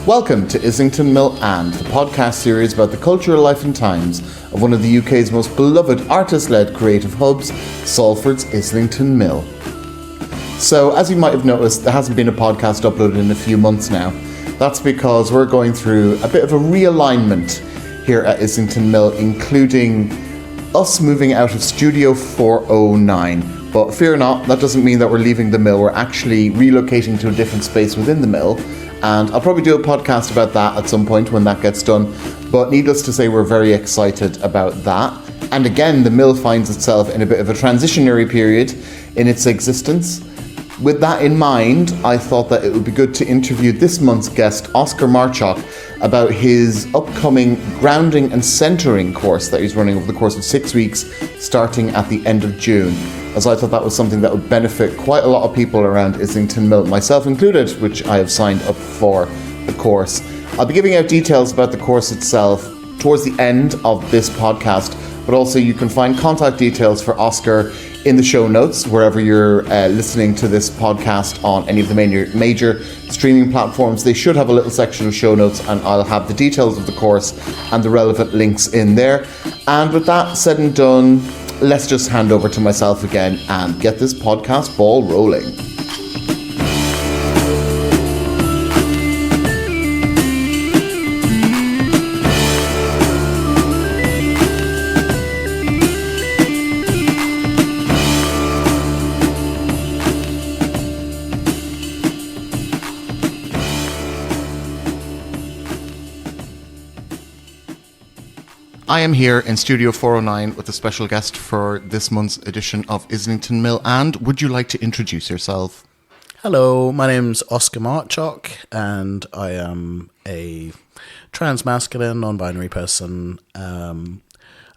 Welcome to Islington Mill and, the podcast series about the cultural life and times of one of the UK's most beloved artist-led creative hubs, Salford's Islington Mill. So, as you might have noticed, there hasn't been a podcast uploaded in a few months now. That's because we're going through a bit of a realignment here at Islington Mill, including us moving out of Studio 409. But fear not, that doesn't mean that we're leaving the mill. We're actually relocating to a different space within the mill. And I'll probably do a podcast about that at some point when that gets done. But needless to say, we're very excited about that. And again, the mill finds itself in a bit of a transitionary period in its existence. With that in mind, I thought that it would be good to interview this month's guest, OSKAR MARCHOCK, about his upcoming grounding and centering course that he's running over the course of 6 weeks, starting at the end of June. As I thought that was something that would benefit quite a lot of people around Islington Mill, myself included, which I have signed up for the course. I'll be giving out details about the course itself towards the end of this podcast, but also you can find contact details for OSKAR in the show notes, wherever you're listening to this podcast on any of the major streaming platforms. They should have a little section of show notes, and I'll have the details of the course and the relevant links in there. And with that said and done, let's just hand over to myself again and get this podcast ball rolling. I am here in Studio 409 with a special guest for this month's edition of Islington Mill. And would you like to introduce yourself? Hello, my name's OSKAR MARCHOCK, and I am a trans-masculine, non-binary person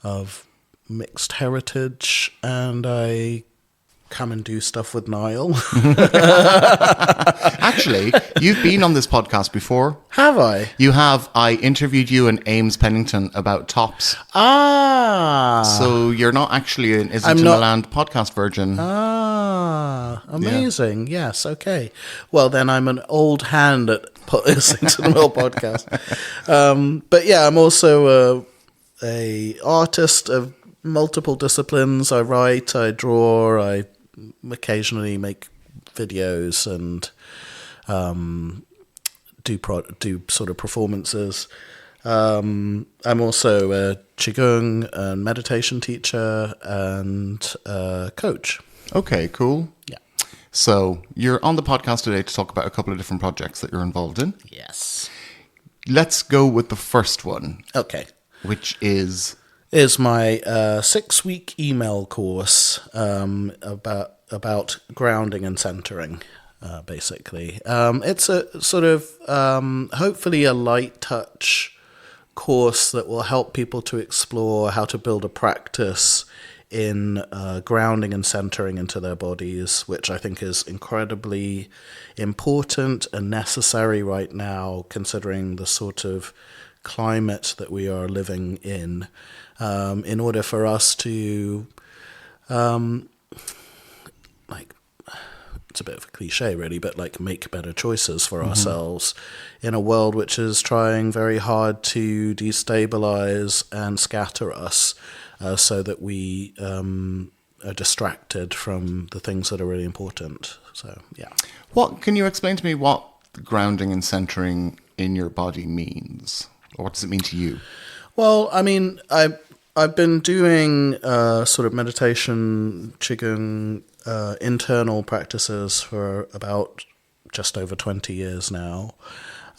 of mixed heritage, and I come and do stuff with Niall. Actually, you've been on this podcast before. Have I? You have. I interviewed you and Ames Pennington about tops. Ah. So you're not actually an Islington Milland podcast virgin. Ah, amazing. Yeah. Yes, okay. Well, then I'm an old hand at Islington Mill podcast. But yeah, I'm also a artist of multiple disciplines. I write, I draw, I occasionally make videos and do sort of performances. I'm also a Qigong and meditation teacher and coach. Okay, cool. Yeah. So you're on the podcast today to talk about a couple of different projects that you're involved in. Yes. Let's go with the first one. Okay. Which is my 6-week email course about grounding and centering, basically. It's a sort of hopefully a light touch course that will help people to explore how to build a practice in grounding and centering into their bodies, which I think is incredibly important and necessary right now, considering the sort of climate that we are living in order for us to it's a bit of a cliche really, but make better choices for ourselves in a world which is trying very hard to destabilize and scatter us so that we are distracted from the things that are really important. So yeah. What can you explain to me what grounding and centering in your body means? Or what does it mean to you? Well, I mean, I've been doing sort of meditation, Qigong, internal practices for about just over 20 years now.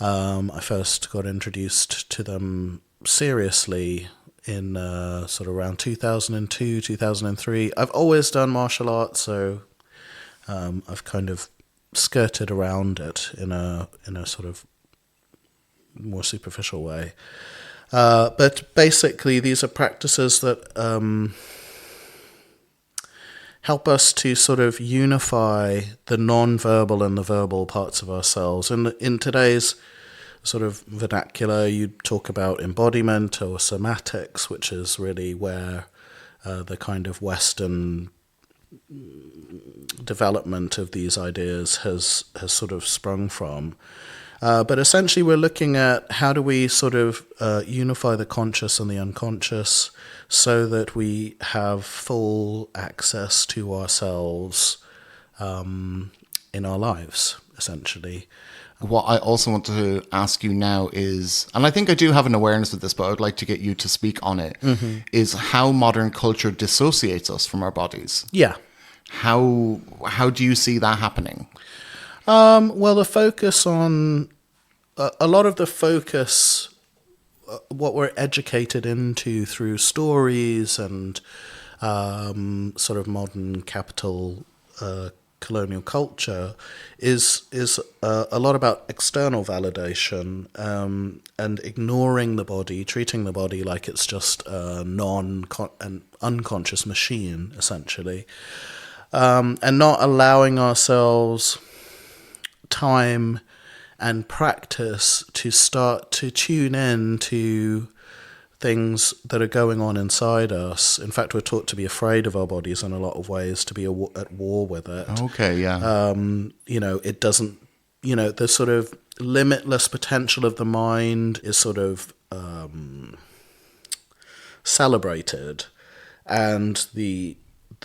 I first got introduced to them seriously in sort of around 2002, 2003. I've always done martial arts, so I've kind of skirted around it in a sort of more superficial way. But basically, these are practices that help us to sort of unify the non-verbal and the verbal parts of ourselves. And in today's sort of vernacular, you talk about embodiment or somatics, which is really where the kind of Western development of these ideas has sort of sprung from. But essentially, we're looking at how do we sort of unify the conscious and the unconscious so that we have full access to ourselves in our lives, essentially. What I also want to ask you now is, and I think I do have an awareness of this, but I would like to get you to speak on it, is how modern culture dissociates us from our bodies. Yeah. How do you see that happening? Well, the focus on a lot of the focus, what we're educated into through stories and sort of modern capital colonial culture, is a lot about external validation and ignoring the body, treating the body like it's just an unconscious machine, essentially, and not allowing ourselves time and practice to start to tune in to things that are going on inside us. In fact, we're taught to be afraid of our bodies in a lot of ways, to be at war with it. Okay, yeah. It doesn't, the sort of limitless potential of the mind is sort of celebrated, and the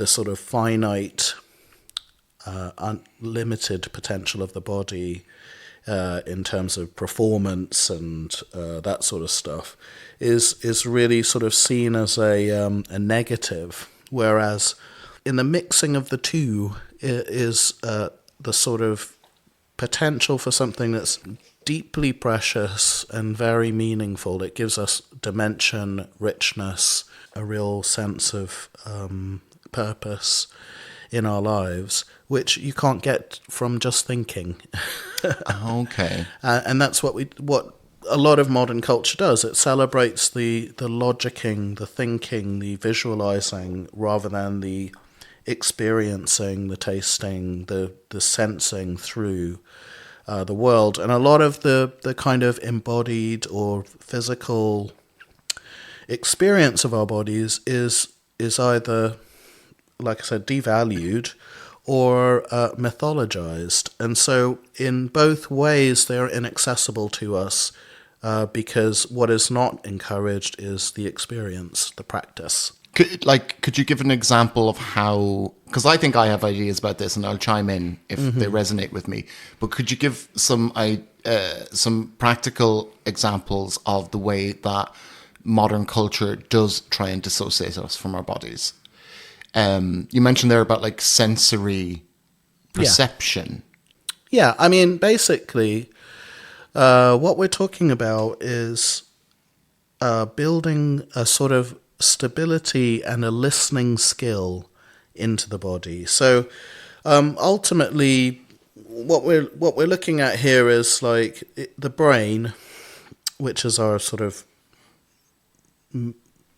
sort of finite, unlimited potential of the body in terms of performance and that sort of stuff is really sort of seen as a negative, whereas in the mixing of the two is the sort of potential for something that's deeply precious and very meaningful. It gives us dimension, richness, a real sense of purpose in our lives, which you can't get from just thinking. Okay. And that's what a lot of modern culture does. It celebrates the logicking, the thinking, the visualizing, rather than the experiencing, the tasting, the sensing through the world. And a lot of the kind of embodied or physical experience of our bodies is either, like I said, devalued or mythologized. And so in both ways, they're inaccessible to us because what is not encouraged is the experience, the practice. Could you give an example of how, because I think I have ideas about this and I'll chime in if they resonate with me, but could you give some practical examples of the way that modern culture does try and dissociate us from our bodies? You mentioned there about like sensory perception. Yeah, I mean, basically, what we're talking about is building a sort of stability and a listening skill into the body. So ultimately, what we're looking at here is like the brain, which is our sort of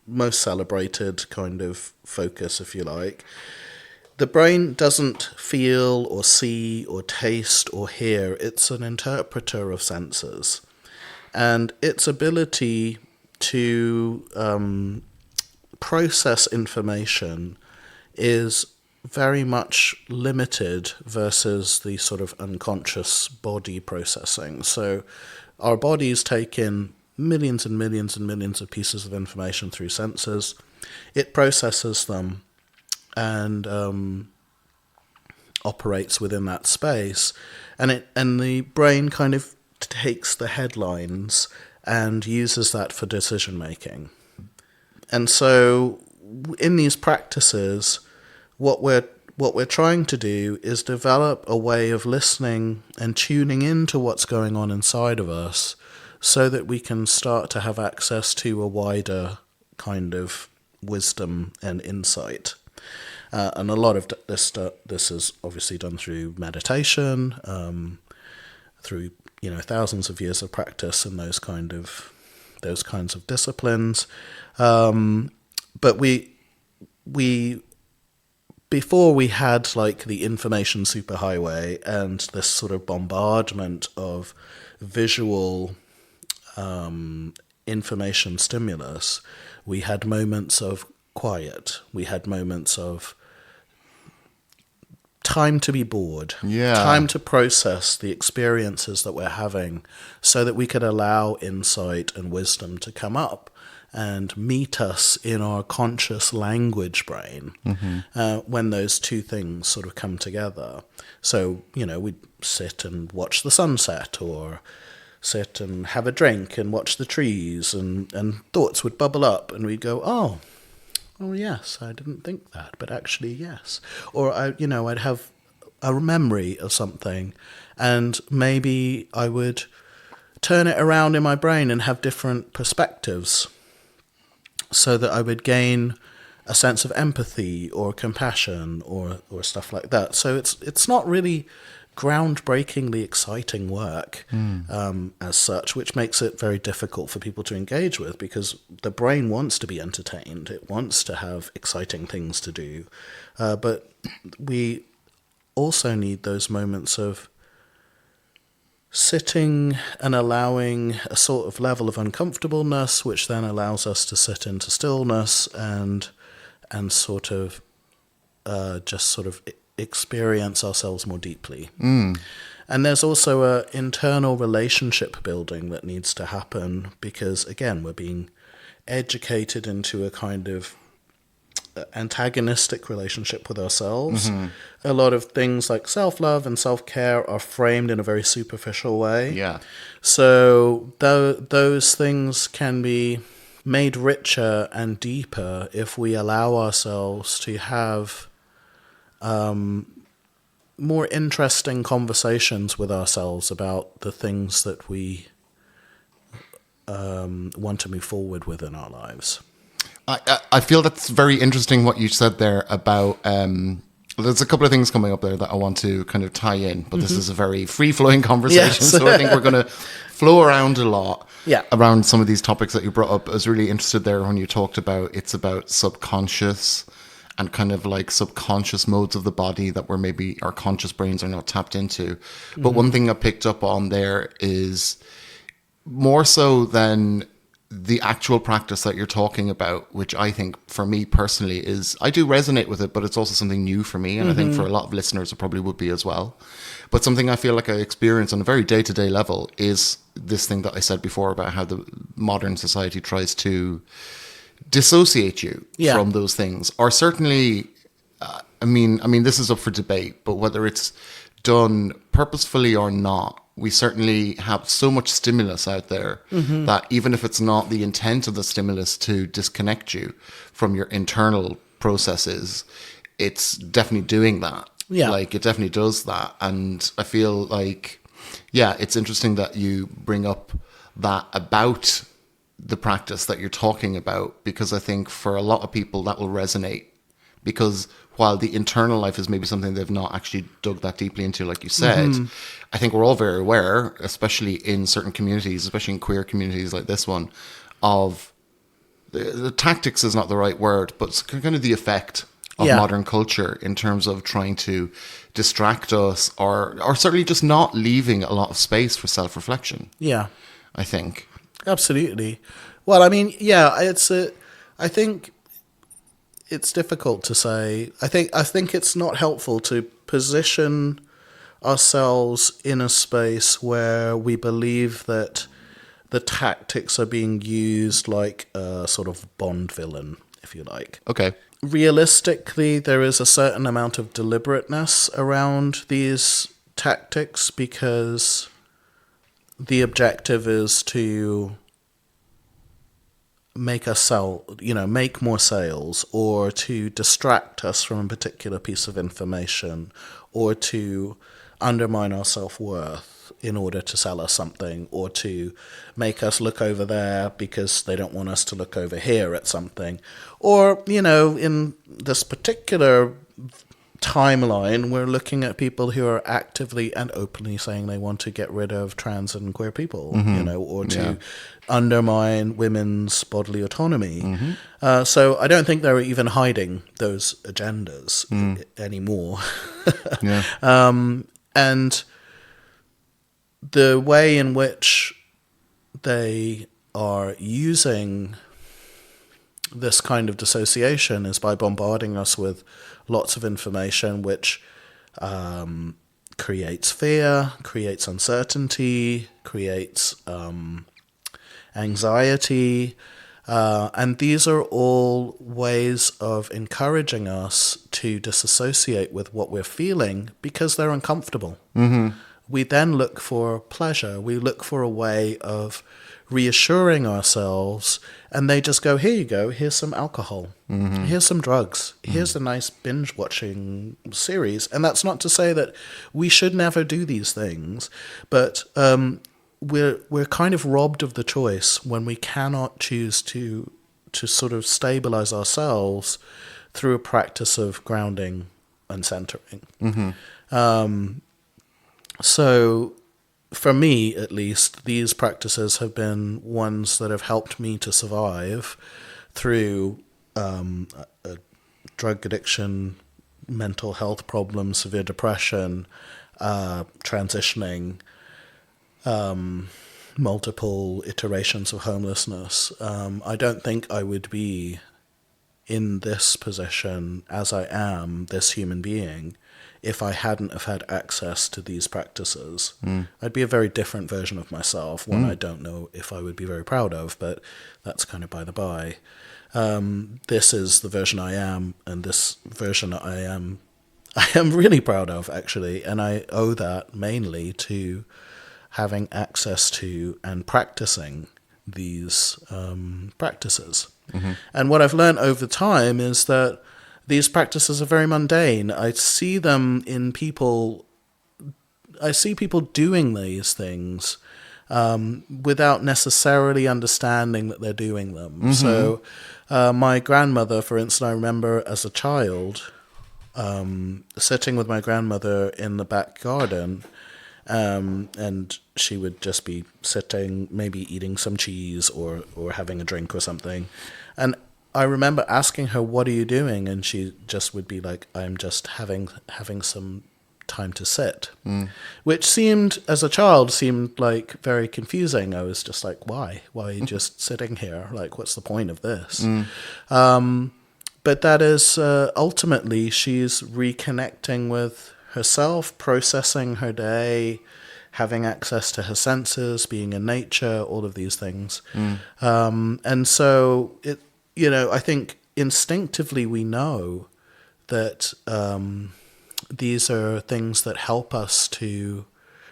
most celebrated kind of focus, if you like. The brain doesn't feel or see or taste or hear. It's an interpreter of senses. And its ability to process information is very much limited versus the sort of unconscious body processing. So our bodies take in millions and millions and millions of pieces of information through senses. It processes them and operates within that space, and the brain kind of takes the headlines and uses that for decision making. And so in these practices, what we're trying to do is develop a way of listening and tuning into what's going on inside of us so that we can start to have access to a wider kind of wisdom and insight. And a lot of this is obviously done through meditation, through thousands of years of practice in those kinds of disciplines. But we before we had like the information superhighway and this sort of bombardment of visual information stimulus, we had moments of quiet. We had moments of time to be bored, time to process the experiences that we're having so that we could allow insight and wisdom to come up and meet us in our conscious language brain when those two things sort of come together. So, we'd sit and watch the sunset, or sit and have a drink and watch the trees, and thoughts would bubble up and we'd go, oh yes, I didn't think that, but actually yes. Or I'd have a memory of something, and maybe I would turn it around in my brain and have different perspectives, so that I would gain a sense of empathy or compassion or stuff like that. So it's not really groundbreakingly exciting work as such, which makes it very difficult for people to engage with, because the brain wants to be entertained. It wants to have exciting things to do. But we also need those moments of sitting and allowing a sort of level of uncomfortableness, which then allows us to sit into stillness and sort of just sort of experience ourselves more deeply. And there's also a internal relationship building that needs to happen, because again, we're being educated into a kind of antagonistic relationship with ourselves. A lot of things like self-love and self-care are framed in a very superficial way. Yeah. So those things can be made richer and deeper if we allow ourselves to have more interesting conversations with ourselves about the things that we want to move forward with in our lives. I feel that's very interesting what you said there about, there's a couple of things coming up there that I want to kind of tie in, but this is a very free-flowing conversation, Yes. so I think we're going to flow around a lot Yeah. around some of these topics that you brought up. I was really interested there when you talked about, it's about subconscious and kind of like subconscious modes of the body that were maybe our conscious brains are not tapped into. But one thing I picked up on there is more so than the actual practice that you're talking about, which I think for me personally is, I do resonate with it, but it's also something new for me. And I think for a lot of listeners, it probably would be as well. But something I feel like I experience on a very day-to-day level is this thing that I said before about how the modern society tries to dissociate you from those things, or certainly, I mean, this is up for debate, but whether it's done purposefully or not, we certainly have so much stimulus out there that even if it's not the intent of the stimulus to disconnect you from your internal processes, it's definitely doing that. Yeah. Like, it definitely does that. And I feel like, it's interesting that you bring up that about the practice that you're talking about, because I think for a lot of people that will resonate, because while the internal life is maybe something they've not actually dug that deeply into, like you said, I think we're all very aware, especially in certain communities, especially in queer communities like this one, of the tactics is not the right word, but it's kind of the effect of modern culture in terms of trying to distract us, or certainly just not leaving a lot of space for self-reflection. Yeah. I think. Absolutely. Well, I mean, I think it's difficult to say. I think it's not helpful to position ourselves in a space where we believe that the tactics are being used like a sort of Bond villain, if you like. Okay. Realistically, there is a certain amount of deliberateness around these tactics, because the objective is to make us make more sales, or to distract us from a particular piece of information, or to undermine our self-worth in order to sell us something, or to make us look over there because they don't want us to look over here at something. Or, in this particular timeline, we're looking at people who are actively and openly saying they want to get rid of trans and queer people, or to undermine women's bodily autonomy. So I don't think they're even hiding those agendas anymore. And the way in which they are using this kind of dissociation is by bombarding us with lots of information which creates fear, creates uncertainty, creates anxiety. And these are all ways of encouraging us to disassociate with what we're feeling because they're uncomfortable. We then look for pleasure. We look for a way of reassuring ourselves, and they just go, here you go, here's some alcohol, here's some drugs, here's a nice binge watching series. And that's not to say that we should never do these things, but we're kind of robbed of the choice when we cannot choose to sort of stabilize ourselves through a practice of grounding and centering. So for me, at least, these practices have been ones that have helped me to survive through a drug addiction, mental health problems, severe depression, transitioning, multiple iterations of homelessness. I don't think I would be in this position as I am, this human being, if I hadn't have had access to these practices. I'd be a very different version of myself, one I don't know if I would be very proud of, but that's kind of by the by. This is the version I am, and this version I am really proud of, actually, and I owe that mainly to having access to and practicing these practices. And what I've learned over time is that these practices are very mundane. I see them in people. I see people doing these things without necessarily understanding that they're doing them. So my grandmother, for instance, I remember as a child sitting with my grandmother in the back garden, and she would just be sitting, maybe eating some cheese or having a drink or something. And I remember asking her, what are you doing? And she just would be like, I'm just having some time to sit. Which seemed, as a child, seemed like very confusing. I was just like, why? Why are you just sitting here? Like, what's the point of this? But that is, ultimately, she's reconnecting with herself, processing her day, having access to her senses, being in nature, all of these things. And so, I think instinctively we know that these are things that help us to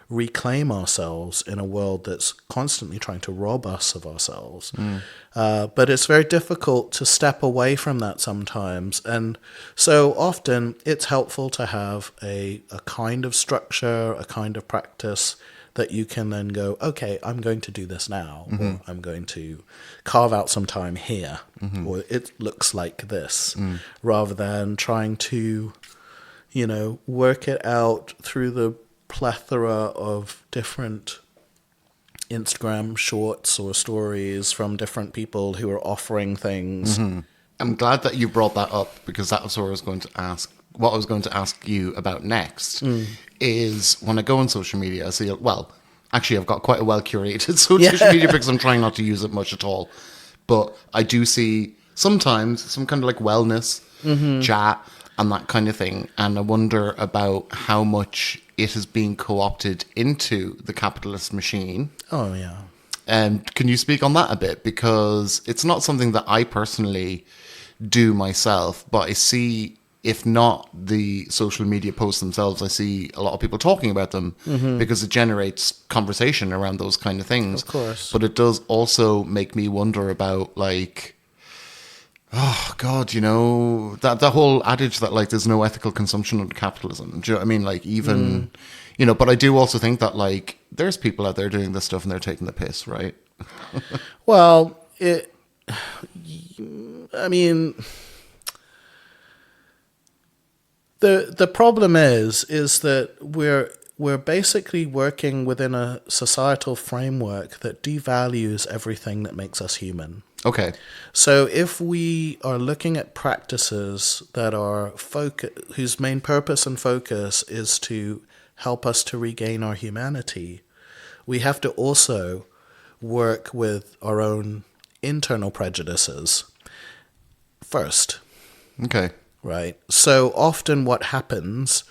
reclaim ourselves in a world that's constantly trying to rob us of ourselves. But it's very difficult to step away from that sometimes. And so often it's helpful to have a kind of structure, a kind of practice that you can then go, okay, I'm going to do this now, or I'm going to carve out some time here, or it looks like this, rather than trying to, work it out through the plethora of different Instagram shorts or stories from different people who are offering things. I'm glad that you brought that up, because that was what I was going to ask. What I was going to ask you about next is, when I go on social media, I see, actually I've got quite a well-curated social media because I'm trying not to use it much at all. But I do see sometimes some kind of like wellness chat and that kind of thing. And I wonder about how much it is being co-opted into the capitalist machine. Oh, yeah. And can you speak on that a bit? Because it's not something that I personally do myself, but I see, if not the social media posts themselves, I see a lot of people talking about them because it generates conversation around those kind of things. Of course. But it does also make me wonder about, like, oh God, that whole adage that, like, there's no ethical consumption under capitalism. Do you know what I mean? Like, even, but I do also think that, like, there's people out there doing this stuff and they're taking the piss, right? Well, the problem is that we're basically working within a societal framework that devalues everything that makes us human. Okay. So if we are looking at practices that are whose main purpose and focus is to help us to regain our humanity, we have to also work with our own internal prejudices first. Okay. Right. So often what happens,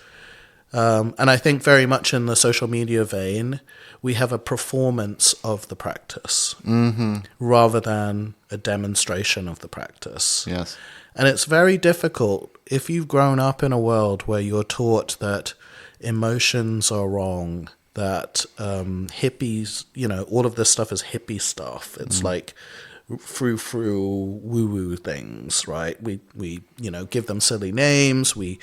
And I think very much in the social media vein, we have a performance of the practice rather than a demonstration of the practice. Yes. And it's very difficult if you've grown up in a world where you're taught that emotions are wrong, that hippies, all of this stuff is hippie stuff. It's like frou-frou, woo-woo things, right? We give them silly names. We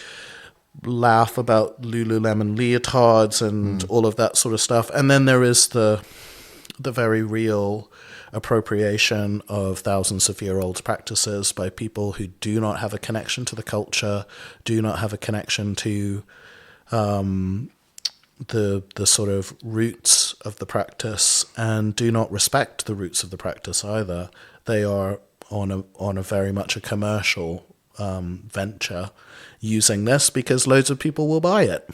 laugh about Lululemon leotards and all of that sort of stuff. And then there is the very real appropriation of thousands of year old practices by people who do not have a connection to the culture, do not have a connection to the sort of roots of the practice, and do not respect the roots of the practice either. They are on a very much a commercial venture using this because loads of people will buy it.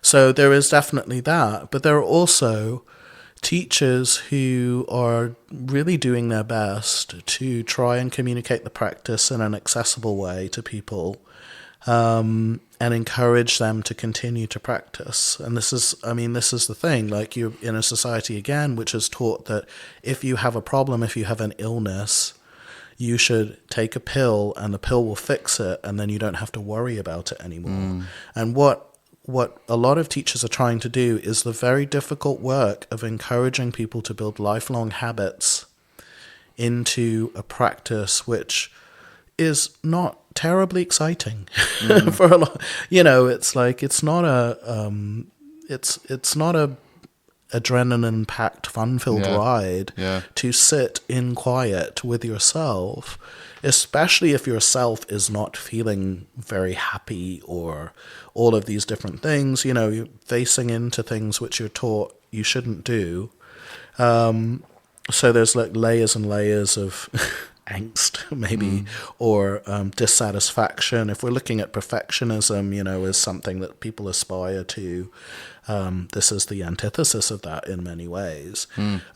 So there is definitely that, but there are also teachers who are really doing their best to try and communicate the practice in an accessible way to people, and encourage them to continue to practice. And this is the thing, like, you're in a society again which is taught that if you have a problem, if you have an illness, you should take a pill and the pill will fix it, and then you don't have to worry about it anymore. And what a lot of teachers are trying to do is the very difficult work of encouraging people to build lifelong habits into a practice which is not terribly exciting for a lot. It's like it's not a adrenaline-packed, fun-filled ride to sit in quiet with yourself, especially if yourself is not feeling very happy or all of these different things. You're facing into things which you're taught you shouldn't do. So there's like layers and layers of angst, maybe, or dissatisfaction. If we're looking at perfectionism, as something that people aspire to, this is the antithesis of that in many ways.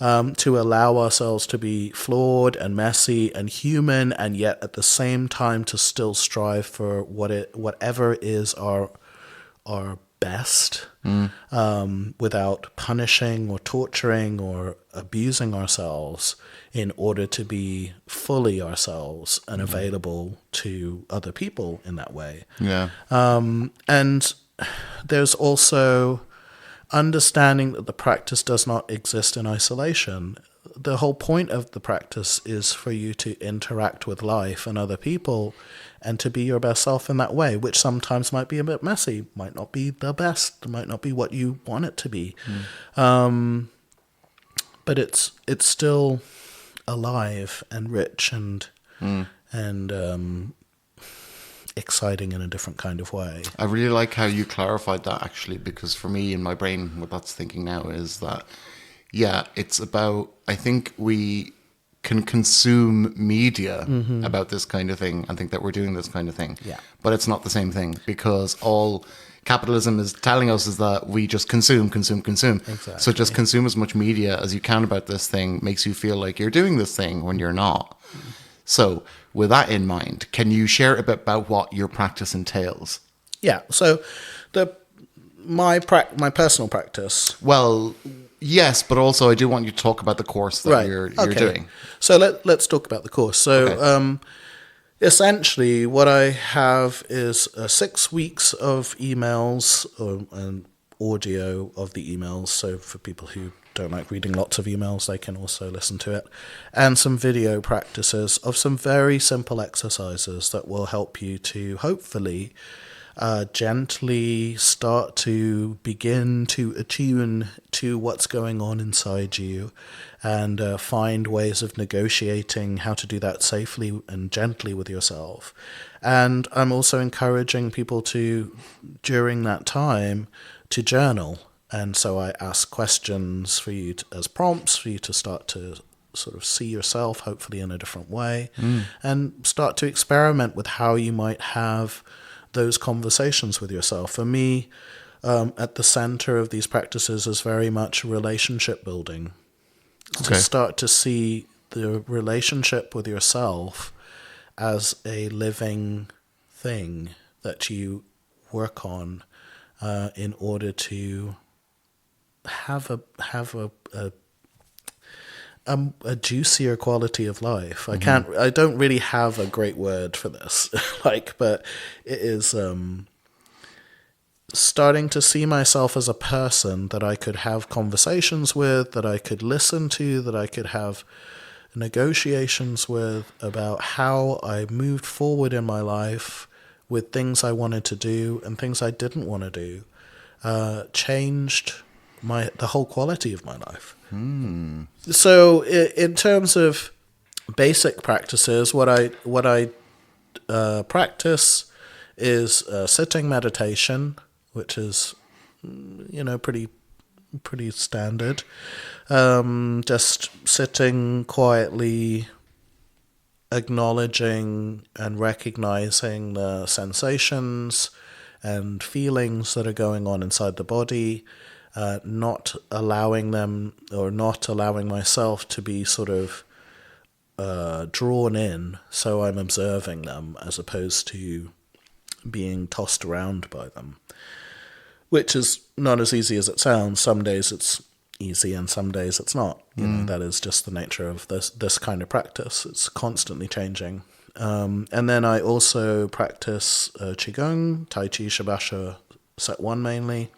To allow ourselves to be flawed and messy and human, and yet at the same time to still strive for whatever is our best, without punishing or torturing or abusing ourselves, in order to be fully ourselves and available to other people in that way. And there's also understanding that the practice does not exist in isolation. The whole point of the practice is for you to interact with life and other people and to be your best self in that way, which sometimes might be a bit messy, might not be the best, might not be what you want it to be. But it's still alive and rich and exciting in a different kind of way. I really like how you clarified that, actually, because for me, in my brain, what that's thinking now is that, it's about, I think we can consume media about this kind of thing and think that we're doing this kind of thing. But it's not the same thing, because all capitalism is telling us is that we just consume. Exactly. So just consume as much media as you can about this thing makes you feel like you're doing this thing when you're not. So with that in mind, can you share a bit about what your practice entails? So my personal practice. Well, yes, but also I do want you to talk about the course that you're doing. So let's talk about the course. So essentially what I have is 6 weeks of emails and audio of the emails. So for people who don't like reading lots of emails, they can also listen to it. And some video practices of some very simple exercises that will help you to hopefully gently start to begin to attune to what's going on inside you, and find ways of negotiating how to do that safely and gently with yourself. And I'm also encouraging people to, during that time, to journal. And so I ask questions for you as prompts for you to start to sort of see yourself, hopefully in a different way, and start to experiment with how you might have those conversations with yourself. For me, at the center of these practices is very much relationship building. To start to see the relationship with yourself as a living thing that you work on in order to have a juicier quality of life. I don't really have a great word for this, but it is starting to see myself as a person that I could have conversations with, that I could listen to, that I could have negotiations with about how I moved forward in my life with things I wanted to do and things I didn't want to do, changed the whole quality of my life. So in terms of basic practices, what I practice is sitting meditation, which is pretty standard. Just sitting quietly, acknowledging and recognizing the sensations and feelings that are going on inside the body, not allowing myself to be sort of drawn in, so I'm observing them as opposed to being tossed around by them, which is not as easy as it sounds. Some days it's easy and some days it's not. That is just the nature of this kind of practice. It's constantly changing. And then I also practice Qigong, Tai Chi, Shabasha, set 1 mainly,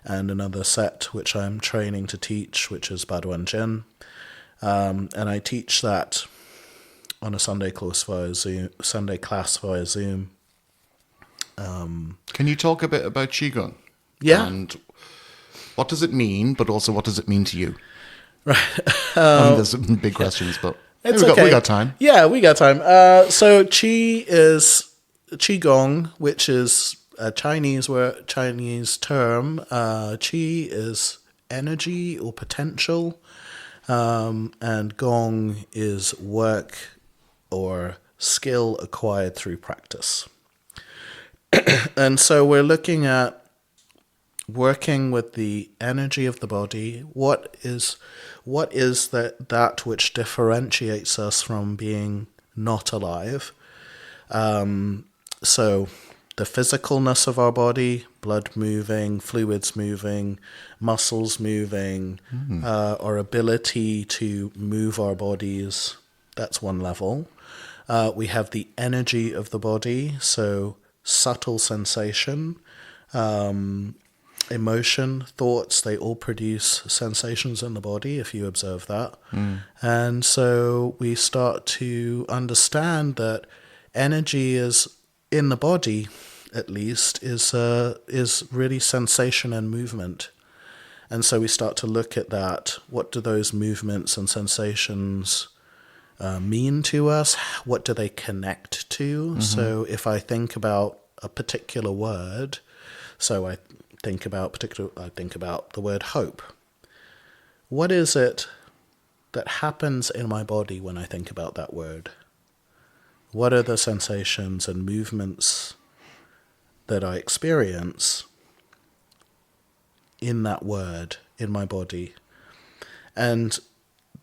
and another set which I'm training to teach, which is Baduan Jin. And I teach that on a Sunday class via Zoom. Can you talk a bit about Qigong? Yeah. And what does it mean, but also what does it mean to you? Right. There's some big questions, but It's we okay. got time. Yeah, we got time. So Qi is Qigong, which is a Chinese term. Qi is energy or potential, and Gong is work or skill acquired through practice. And so we're looking at working with the energy of the body. What is that which differentiates us from being not alive? So the physicalness of our body, blood moving, fluids moving, muscles moving, our ability to move our bodies, that's one level. We have the energy of the body, so subtle sensation, emotion, thoughts, they all produce sensations in the body if you observe that. And so we start to understand that energy is in the body, at least, is really sensation and movement. And so we start to look at that. What do those movements and sensations mean to us? What do they connect to? So if I think about a particular word, I think about the word hope. What is it that happens in my body when I think about that word? What are the sensations and movements that I experience in that word, in my body? And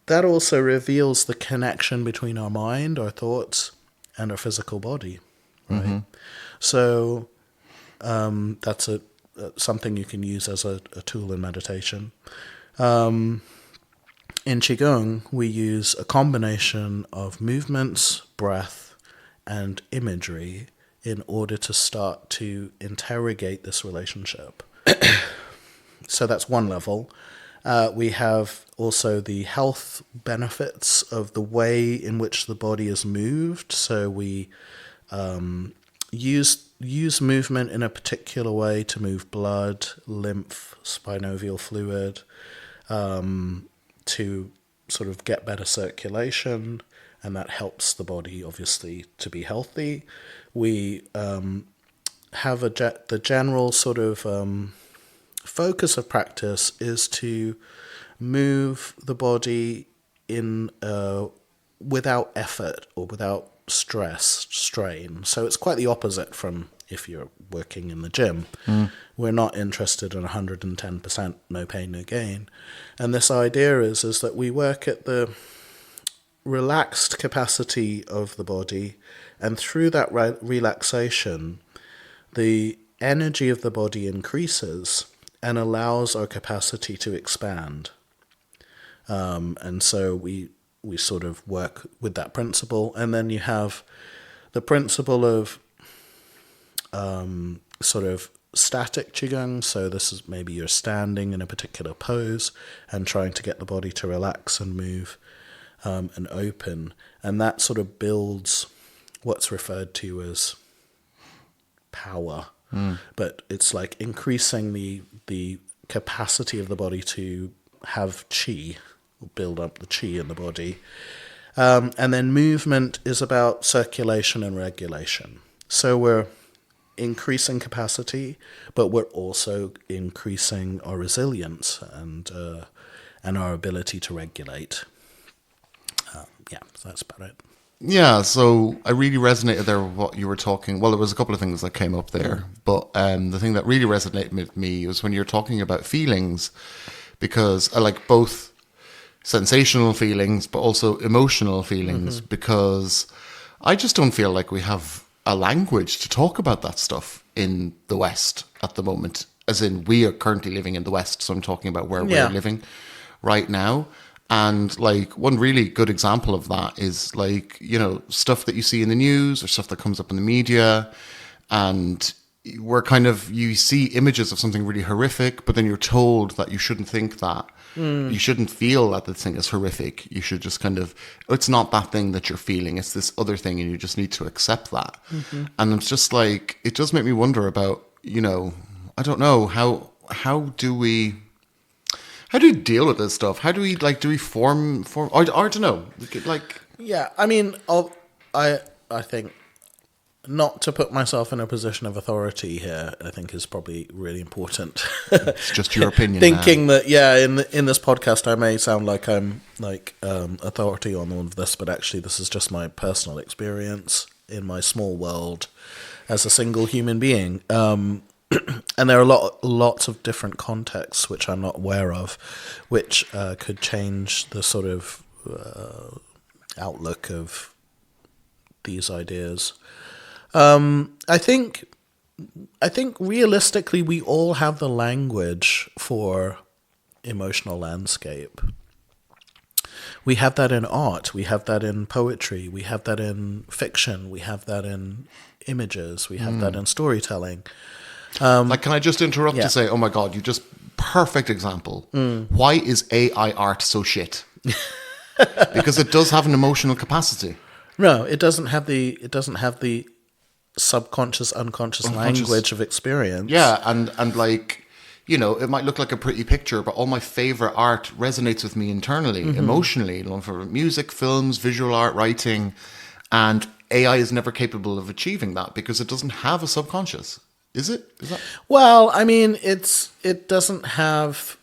that also reveals the connection between our mind, our thoughts, and our physical body, right? So that's something you can use as a tool in meditation. In Qigong, we use a combination of movements, breath, and imagery in order to start to interrogate this relationship. So that's one level. We have also the health benefits of the way in which the body is moved. So we use movement in a particular way to move blood, lymph, synovial fluid, to sort of get better circulation, and that helps the body, obviously, to be healthy. We have the general sort of focus of practice is to move the body in without effort or without strain. So it's quite the opposite from if you're working in the gym. We're not interested in 110% no pain, no gain. And this idea is that we work at the relaxed capacity of the body, and through that relaxation, the energy of the body increases and allows our capacity to expand. And so we sort of work with that principle. And then you have the principle of sort of static qigong. So this is maybe you're standing in a particular pose and trying to get the body to relax and move and open. And that sort of builds what's referred to as power. But it's like increasing the capacity of the body to have qi, build up the qi in the body. And then movement is about circulation and regulation. So we're increasing capacity, but we're also increasing our resilience and our ability to regulate. So that's about it. Yeah, so I really resonated there with what you were talking. Well, there was a couple of things that came up there, but the thing that really resonated with me was when you're talking about feelings, because I like both sensational feelings, but also emotional feelings, because I just don't feel like we have a language to talk about that stuff in the West at the moment. As in, we are currently living in the West, so I'm talking about where we're living right now. And like one really good example of that is like, you know, stuff that you see in the news or stuff that comes up in the media, and we're kind of, you see images of something really horrific, but then you're told that you shouldn't think that. You shouldn't feel that the thing is horrific. You should just kind of, it's not that thing that you're feeling, it's this other thing, and you just need to accept that. And it's just like, it does make me wonder about, you know, I don't know, how do you deal with this stuff? How do we form, I don't know, like... Yeah, I mean, I think not to put myself in a position of authority here, I think is probably really important. It's just your opinion. Thinking that, in this podcast, I may sound like I'm authority on all of this, but actually this is just my personal experience in my small world as a single human being. And there are lots of different contexts which I'm not aware of, which could change the sort of outlook of these ideas. I think realistically we all have the language for emotional landscape. We have that in art, we have that in poetry, we have that in fiction, we have that in images, we have that in storytelling. Like, can I just interrupt to say, oh my God, you just perfect example. Why is AI art so shit? Because it does have an emotional capacity. No, it doesn't have the subconscious, unconscious language of experience. Yeah, and like, you know, it might look like a pretty picture, but all my favorite art resonates with me internally, emotionally, for music, films, visual art, writing, and AI is never capable of achieving that because it doesn't have a subconscious. Is it? Is that? Well, I mean, it doesn't have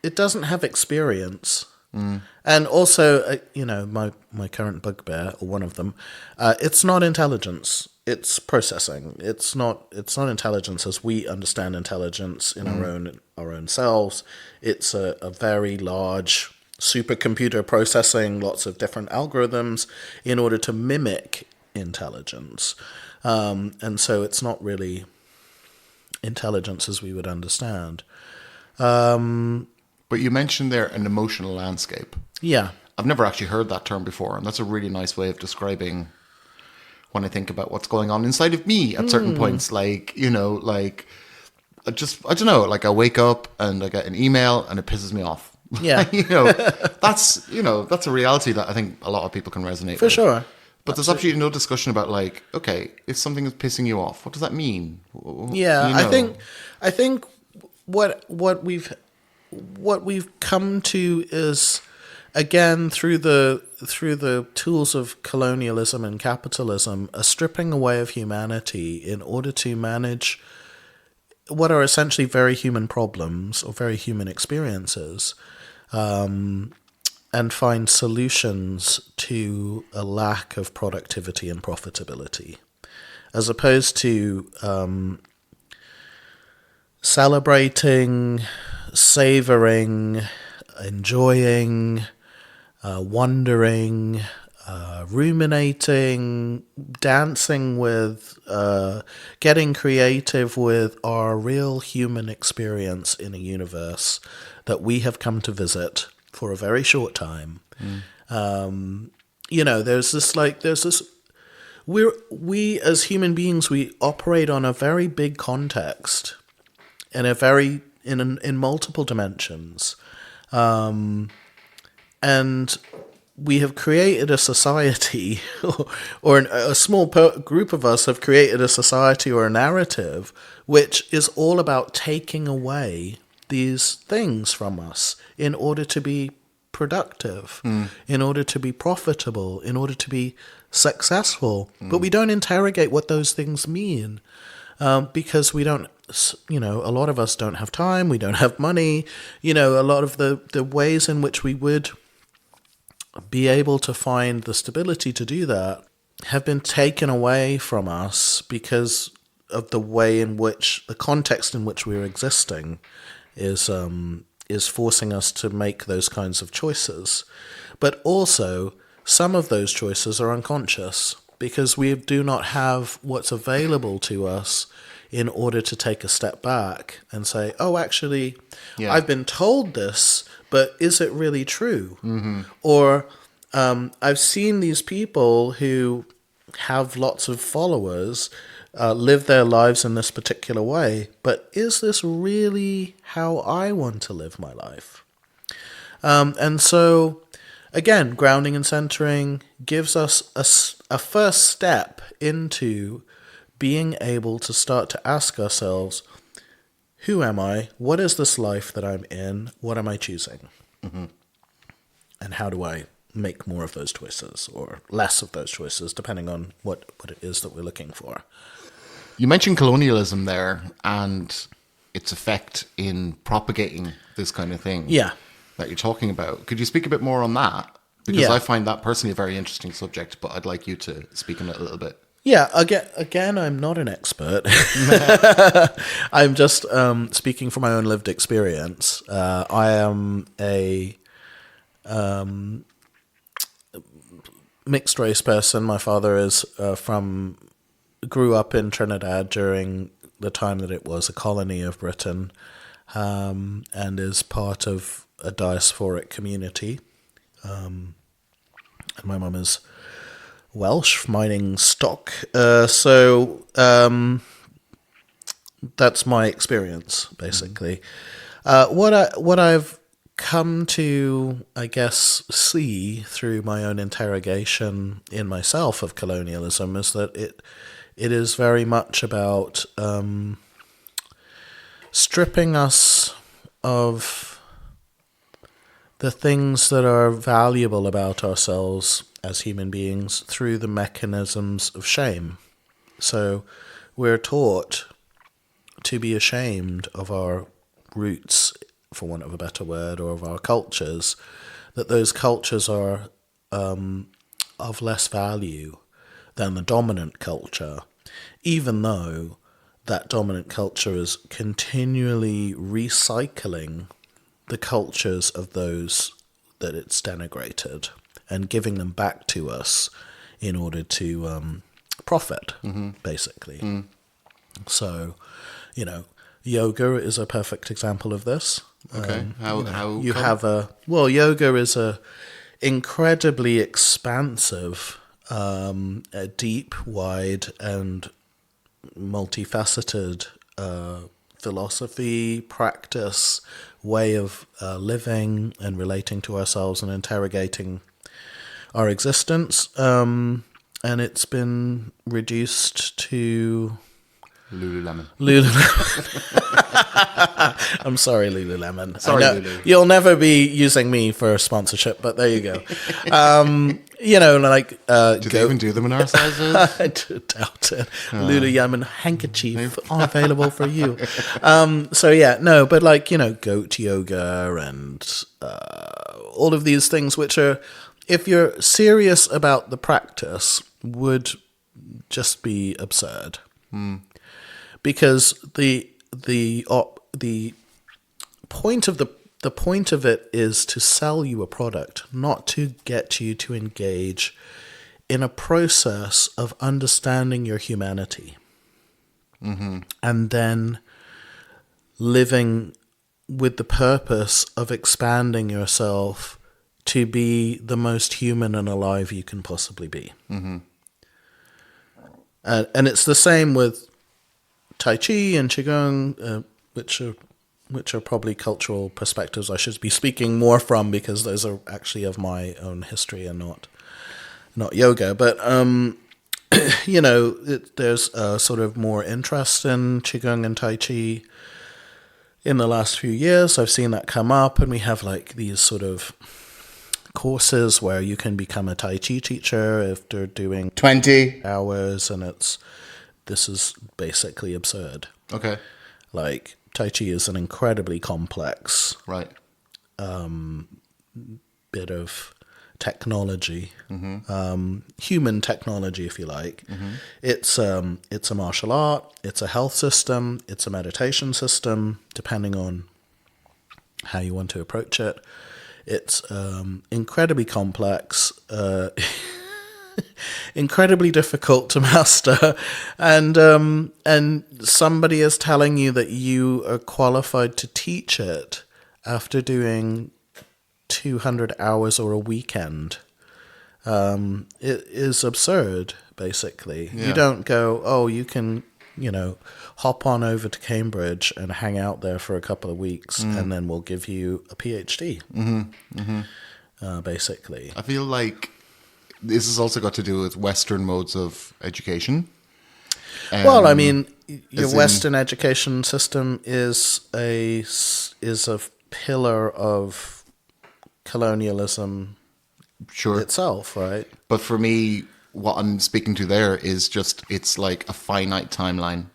experience. And also, my current bugbear, or one of them, it's not intelligence. It's processing. It's not intelligence as we understand intelligence in our own selves. It's a very large supercomputer processing lots of different algorithms in order to mimic intelligence. And so it's not really intelligence as we would understand. But you mentioned there an emotional landscape. Yeah. I've never actually heard that term before, and that's a really nice way of describing when I think about what's going on inside of me at certain points. Like, you know, like, I don't know, like I wake up and I get an email and it pisses me off. Yeah. That's a reality that I think a lot of people can resonate with. For sure. But there's absolutely no discussion about like, okay, if something is pissing you off, what does that mean? Yeah, you know? I think what we've come to is, again, through the tools of colonialism and capitalism, a stripping away of humanity in order to manage what are essentially very human problems or very human experiences, and find solutions to a lack of productivity and profitability, as opposed to celebrating, savoring, enjoying, wondering, ruminating, dancing with, getting creative with our real human experience in a universe that we have come to visit for a very short time. We as human beings, we operate on a very big context in multiple dimensions. And we have created a society, or a small group of us have created a society or a narrative which is all about taking away these things from us in order to be productive, in order to be profitable, in order to be successful. But we don't interrogate what those things mean, because we don't, a lot of us don't have time, we don't have money, a lot of the ways in which we would be able to find the stability to do that have been taken away from us because of the way in which the context in which we're existing is forcing us to make those kinds of choices. But also, some of those choices are unconscious because we do not have what's available to us in order to take a step back and say, oh, actually, I've been told this, but is it really true? Mm-hmm. Or I've seen these people who have lots of followers live their lives in this particular way, but is this really how I want to live my life? And so, again, grounding and centering gives us a first step into being able to start to ask ourselves, who am I? What is this life that I'm in? What am I choosing? Mm-hmm. And how do I make more of those choices or less of those choices, depending on what it is that we're looking for? You mentioned colonialism there and its effect in propagating this kind of thing that you're talking about. Could you speak a bit more on that? Because I find that personally a very interesting subject, but I'd like you to speak on it a little bit. Yeah, again, I'm not an expert. I'm just speaking from my own lived experience. I am a mixed race person. My father is grew up in Trinidad during the time that it was a colony of Britain, and is part of a diasporic community. And my mum is Welsh, mining stock. So that's my experience, basically. What I've come to, I guess, see through my own interrogation in myself of colonialism is that it is very much about stripping us of the things that are valuable about ourselves as human beings through the mechanisms of shame. So we're taught to be ashamed of our roots, for want of a better word, or of our cultures, that those cultures are of less value than the dominant culture, even though that dominant culture is continually recycling the cultures of those that it's denigrated and giving them back to us in order to profit, basically. Mm. So, yoga is a perfect example of this. Okay, how you have yoga is a incredibly expansive, deep, wide, and multifaceted philosophy, practice, way of living and relating to ourselves and interrogating our existence. And it's been reduced to Lululemon. I'm sorry, Lululemon. Sorry, Lulu. You'll never be using me for a sponsorship, but there you go. Do they even do them in our sizes? I doubt it. Lululemon handkerchief available for you. Goat yoga and all of these things, which are, if you're serious about the practice, would just be absurd. Mm. Because the point of the the point of it is to sell you a product, not to get you to engage in a process of understanding your humanity. And then living with the purpose of expanding yourself to be the most human and alive you can possibly be. And it's the same with Tai Chi and Qigong, which are probably cultural perspectives I should be speaking more from, because those are actually of my own history and not yoga. But there's a sort of more interest in Qigong and Tai Chi in the last few years. I've seen that come up, and we have like these sort of courses where you can become a Tai Chi teacher if they're doing 20 hours, and this is basically absurd. Okay. Like, Tai Chi is an incredibly complex Right. bit of technology, human technology, if you like. It's a martial art, it's a health system, it's a meditation system, depending on how you want to approach it. It's incredibly complex, incredibly difficult to master, and somebody is telling you that you are qualified to teach it after doing 200 hours or a weekend. It is absurd, basically. Yeah. You don't go, oh, you can, hop on over to Cambridge and hang out there for a couple of weeks, and then we'll give you a PhD, basically. I feel like this has also got to do with Western modes of education. Well, I mean, your Western education system is a pillar of colonialism Sure. itself, right? But for me, what I'm speaking to there is just, it's like a finite timeline.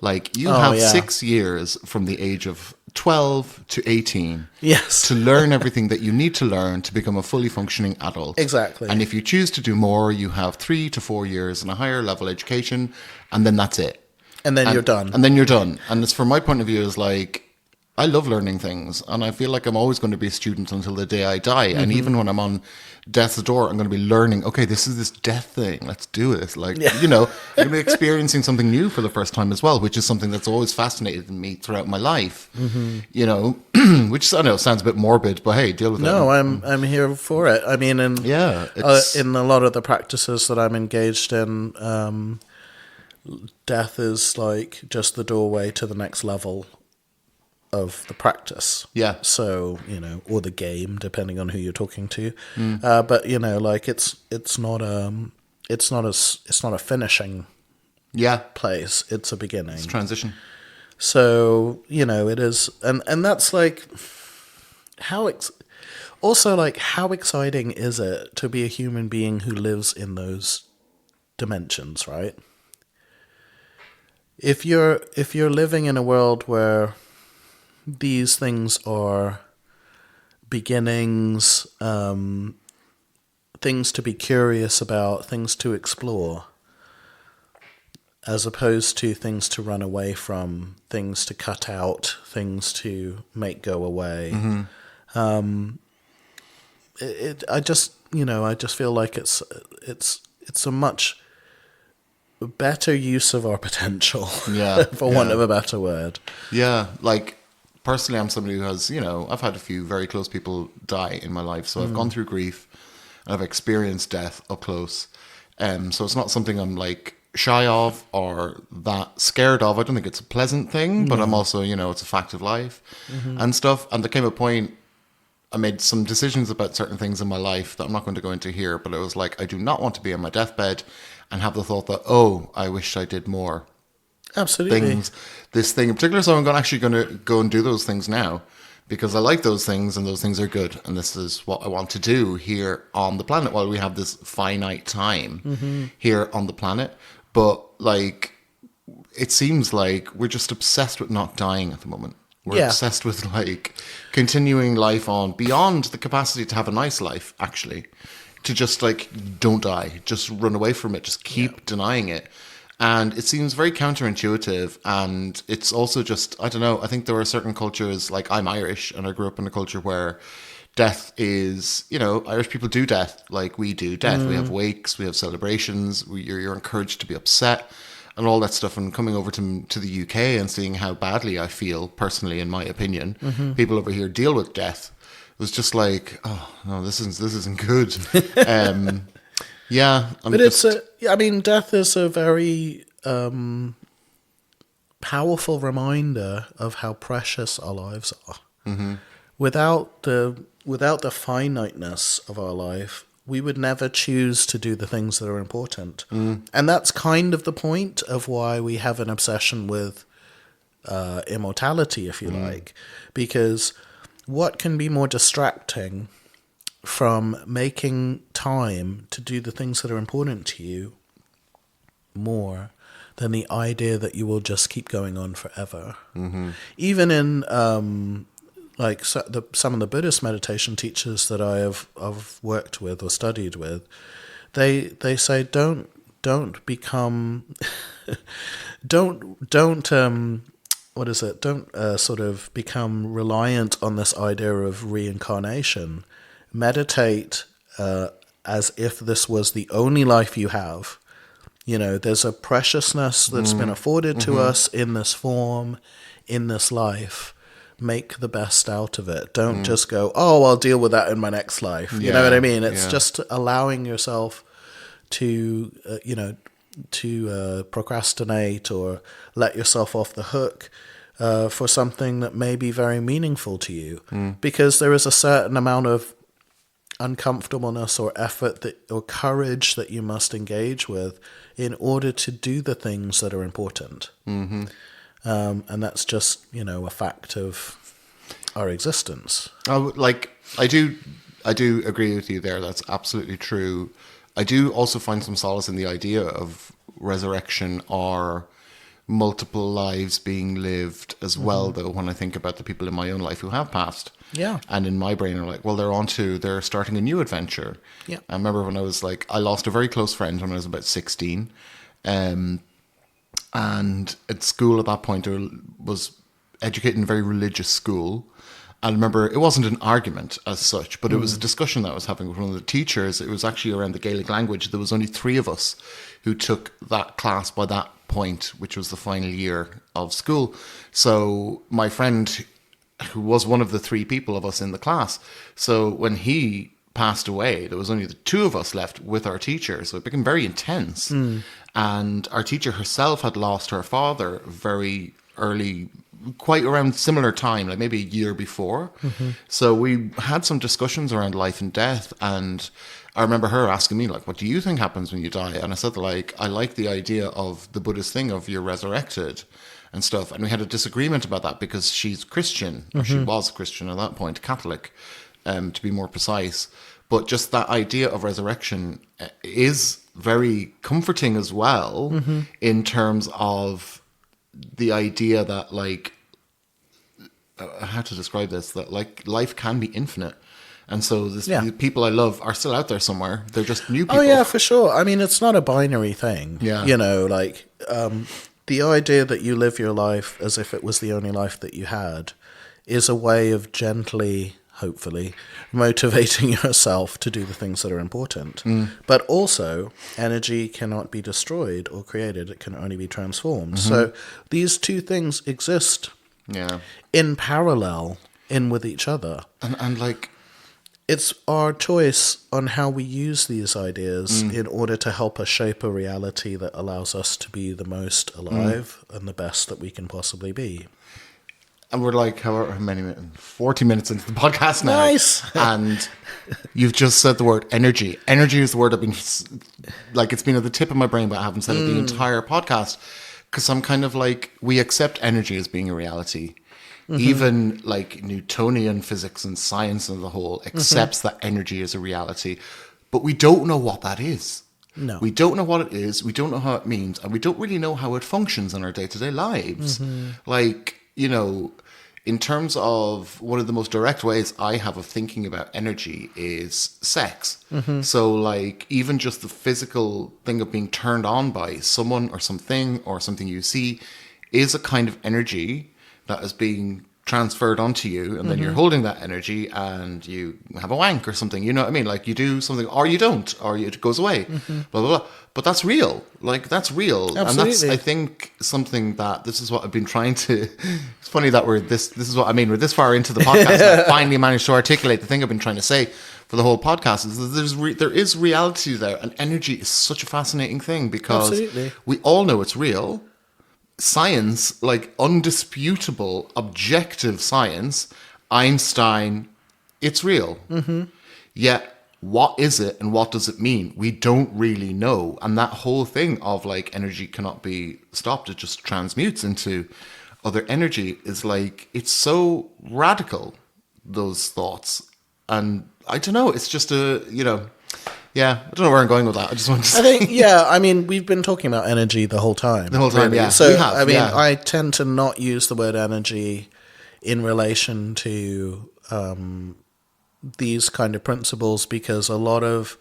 Like, you have 6 years from the age of 12 to 18 Yes. to learn everything that you need to learn to become a fully functioning adult. Exactly. And if you choose to do more, you have 3 to 4 years in a higher level education, and then that's it. And then you're done. And then you're done. And it's, from my point of view, is like, I love learning things, and I feel like I'm always going to be a student until the day I die. And even when I'm on death's door, I'm going to be learning, okay, this is this death thing. Let's do it. Like, I'm going to be experiencing something new for the first time as well, which is something that's always fascinated me throughout my life. Which I know sounds a bit morbid, but hey, deal with it. No, I'm here for it. I mean, in a lot of the practices that I'm engaged in, death is like just the doorway to the next level of the practice. Yeah. So, or the game, depending on who you're talking to. But like it's not a finishing place. It's a beginning. It's transition. So, it is, and that's like how exciting is it to be a human being who lives in those dimensions, right? If you're living in a world where these things are beginnings, things to be curious about, things to explore, as opposed to things to run away from, things to cut out, things to make go away. I just feel like it's a much better use of our potential, for want of a better word. Yeah, like, personally, I'm somebody who has, I've had a few very close people die in my life. So I've gone through grief, and I've experienced death up close. So it's not something I'm like shy of or that scared of. I don't think it's a pleasant thing, but I'm also, it's a fact of life and stuff. And there came a point, I made some decisions about certain things in my life that I'm not going to go into here, but it was like, I do not want to be on my deathbed and have the thought that, oh, I wish I did more. Absolutely. This thing in particular. So I'm actually going to go and do those things now, because I like those things and those things are good. And this is what I want to do here on the planet while we have this finite time here on the planet. But like, it seems like we're just obsessed with not dying at the moment. We're obsessed with like continuing life on beyond the capacity to have a nice life, actually, to just like, don't die, just run away from it, just keep denying it. And it seems very counterintuitive. And it's also just, I don't know, I think there are certain cultures, like I'm Irish and I grew up in a culture where death is, Irish people do death like we do death. We have wakes, we have celebrations, you're encouraged to be upset and all that stuff. And coming over to the UK and seeing how badly I feel personally, in my opinion, people over here deal with death, it was just like, oh no, this isn't good. Yeah, but death is a very powerful reminder of how precious our lives are. Mm-hmm. Without the finiteness of our life, we would never choose to do the things that are important. And that's kind of the point of why we have an obsession with immortality, if you like, because what can be more distracting from making time to do the things that are important to you more than the idea that you will just keep going on forever. Mm-hmm. Even in some of the Buddhist meditation teachers that I've worked with or studied with, they say don't become don't sort of become reliant on this idea of reincarnation. Meditate as if this was the only life you have. There's a preciousness that's been afforded to us in this form, in this life. Make the best out of it. Don't just go, oh, I'll deal with that in my next life. You know what I mean? It's just allowing yourself to, procrastinate or let yourself off the hook for something that may be very meaningful to you. Because there is a certain amount of uncomfortableness or effort or courage that you must engage with in order to do the things that are important. Mm-hmm. And that's just, a fact of our existence. I do agree with you there. That's absolutely true. I do also find some solace in the idea of resurrection or multiple lives being lived as well, though, when I think about the people in my own life who have passed. Yeah. And in my brain are like, well, they're starting a new adventure. Yeah. I remember when I lost a very close friend when I was about 16. And at school at that point, I was educated in a very religious school. I remember it wasn't an argument as such, but it was a discussion that I was having with one of the teachers. It was actually around the Gaelic language. There was only 3 of us who took that class by that point, which was the final year of school. So my friend, who was one of the 3 people of us in the class, so when he passed away, there was only the 2 of us left with our teacher. So it became very intense. And our teacher herself had lost her father very early, quite around similar time, like maybe a year before. So we had some discussions around life and death, and I remember her asking me, like, what do you think happens when you die? And I said, like, I like the idea of the Buddhist thing of you're resurrected and stuff. And we had a disagreement about that because she's Christian, or she was Christian at that point, Catholic, to be more precise. But just that idea of resurrection is very comforting as well, in terms of the idea that, like, how to describe this, that like life can be infinite. And so the people I love are still out there somewhere. They're just new people. Oh, yeah, for sure. I mean, it's not a binary thing. Yeah. The idea that you live your life as if it was the only life that you had is a way of gently, hopefully, motivating yourself to do the things that are important. But also, energy cannot be destroyed or created. It can only be transformed. So these 2 things exist in parallel with each other. And like, it's our choice on how we use these ideas in order to help us shape a reality that allows us to be the most alive and the best that we can possibly be. And we're like, however many minutes, 40 minutes into the podcast now. Nice. And you've just said the word energy. Energy is the word I've been, like, it's been at the tip of my brain, but I haven't said it the entire podcast. Because I'm kind of like, we accept energy as being a reality. Even like Newtonian physics and science as a whole accepts that energy is a reality. But we don't know what that is. No. We don't know what it is. We don't know how it means. And we don't really know how it functions in our day-to-day lives. Like, in terms of one of the most direct ways I have of thinking about energy is sex. So like even just the physical thing of being turned on by someone or something you see is a kind of energy that is being transferred onto you, and then you're holding that energy and you have a wank or something, you know what I mean? Like you do something or you don't, or it goes away, blah, blah, blah. But that's real. Like that's real. Absolutely. And that's, I think, something that this is what I've been trying to, it's funny that this is what I mean, we're this far into the podcast and I finally managed to articulate the thing I've been trying to say for the whole podcast is that there is reality there, and energy is such a fascinating thing because we all know it's real. Science, like undisputable, objective science, Einstein, it's real. Yet, what is it and what does it mean? We don't really know. And that whole thing of like energy cannot be stopped, it just transmutes into other energy is like, it's so radical, those thoughts. And I don't know, it's just yeah, I don't know where I'm going with that. I just want to say. I think, yeah, I mean, we've been talking about energy the whole time. Really. Yeah. So, We have, I mean, yeah. I tend to not use the word energy in relation to these kind of principles because a lot of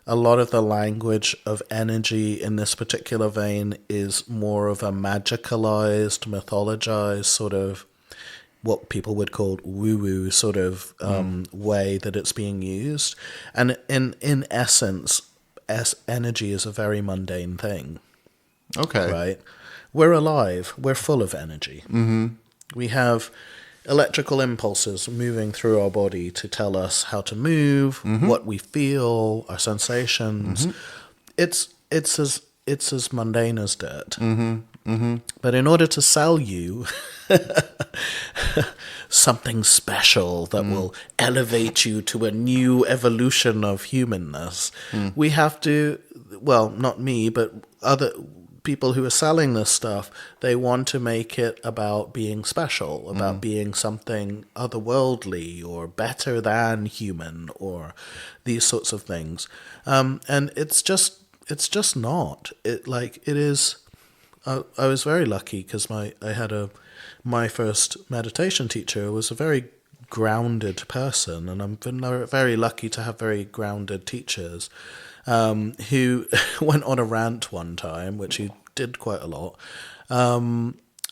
the language of energy in this particular vein is more of a magicalized, mythologized sort of what people would call woo-woo sort of way that it's being used. And in essence, energy is a very mundane thing. Okay. Right? We're alive. We're full of energy. We have electrical impulses moving through our body to tell us how to move, what we feel, our sensations. It's as mundane as dirt. But in order to sell you something special that will elevate you to a new evolution of humanness, we have to, well, not me, but other people who are selling this stuff, they want to make it about being special, about being something otherworldly or better than human or these sorts of things. And it's just not. It is. I was very lucky because my first meditation teacher was a very grounded person, and I've been very lucky to have very grounded teachers who went on a rant one time, which he did quite a lot,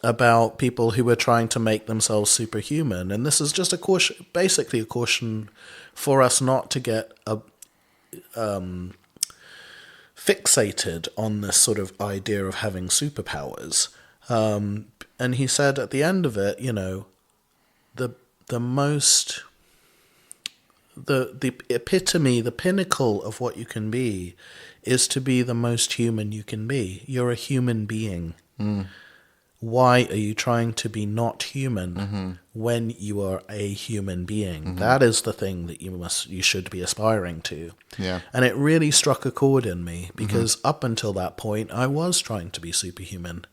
about people who were trying to make themselves superhuman. And this is just a caution, basically a caution for us not to get fixated on this sort of idea of having superpowers. And he said at the end of it, the epitome, the pinnacle of what you can be is to be the most human you can be. You're a human being. Why are you trying to be not human when you are a human being? That is the thing that you should be aspiring to. Yeah. And it really struck a chord in me because up until that point, I was trying to be superhuman.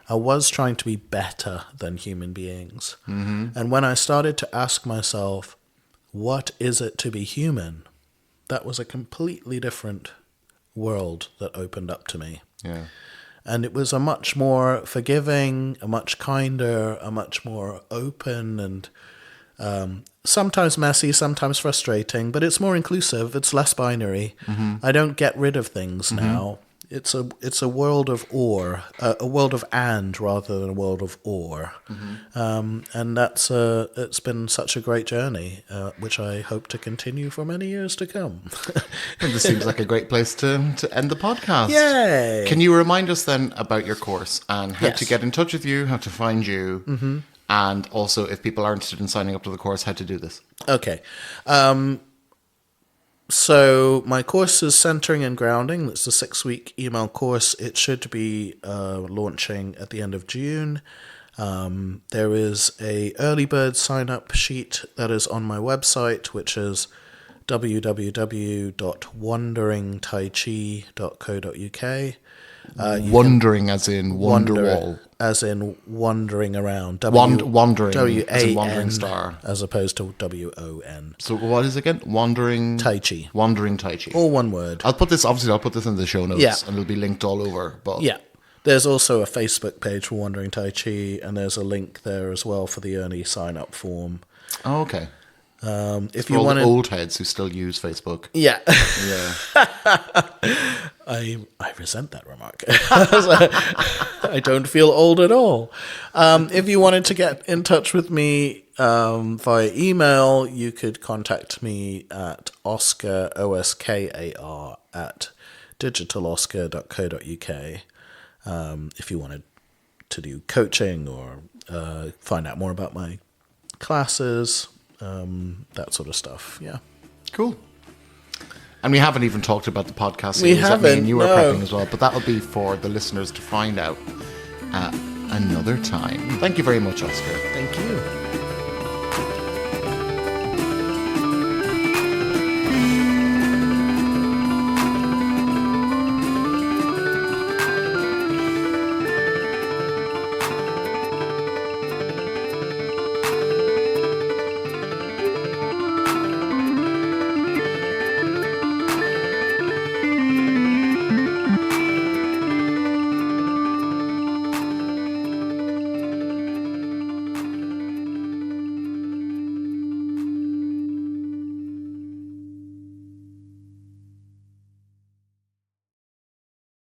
I was trying to be better than human beings. And when I started to ask myself, what is it to be human? That was a completely different world that opened up to me. Yeah. And it was a much more forgiving, a much kinder, a much more open and sometimes messy, sometimes frustrating, but it's more inclusive. It's less binary. I don't get rid of things now. It's a world of or, a world of and rather than a world of or. And that's it's been such a great journey, which I hope to continue for many years to come. And this seems like a great place to end the podcast. Yay! Can you remind us then about your course and how Yes. to get in touch with you, how to find you, and also if people are interested in signing up to the course, how to do this? Okay. So my course is Centering and Grounding. It's a 6-week email course. It should be launching at the end of June. There is a early bird sign-up sheet that is on my website, which is www.wanderingtaichi.co.uk. Wandering as in Wonderwall. As in wandering around. Wandering as in W-A-N, Wandering Star. as opposed to W-O-N. So what is it again? Wandering Tai Chi. Wandering Tai Chi. All one word. I'll put this in the show notes, Yeah. and it'll be linked all over. But Yeah. There's also a Facebook page for Wandering Tai Chi, and there's a link there as well for the early sign-up form. Oh, okay. If For you all want the old heads who still use Facebook. yeah, Yeah. I resent that remark. I don't feel old at all. If you wanted to get in touch with me via email, you could contact me at OSKAR, OSKAR, at digitaloscar.co.uk. If you wanted to do coaching or find out more about my classes, that sort of stuff. Yeah. Cool. And we haven't even talked about the podcast We series that me haven't, and you are no. prepping as well, but that'll be for the listeners to find out at another time. Thank you very much, Oscar. Thank you.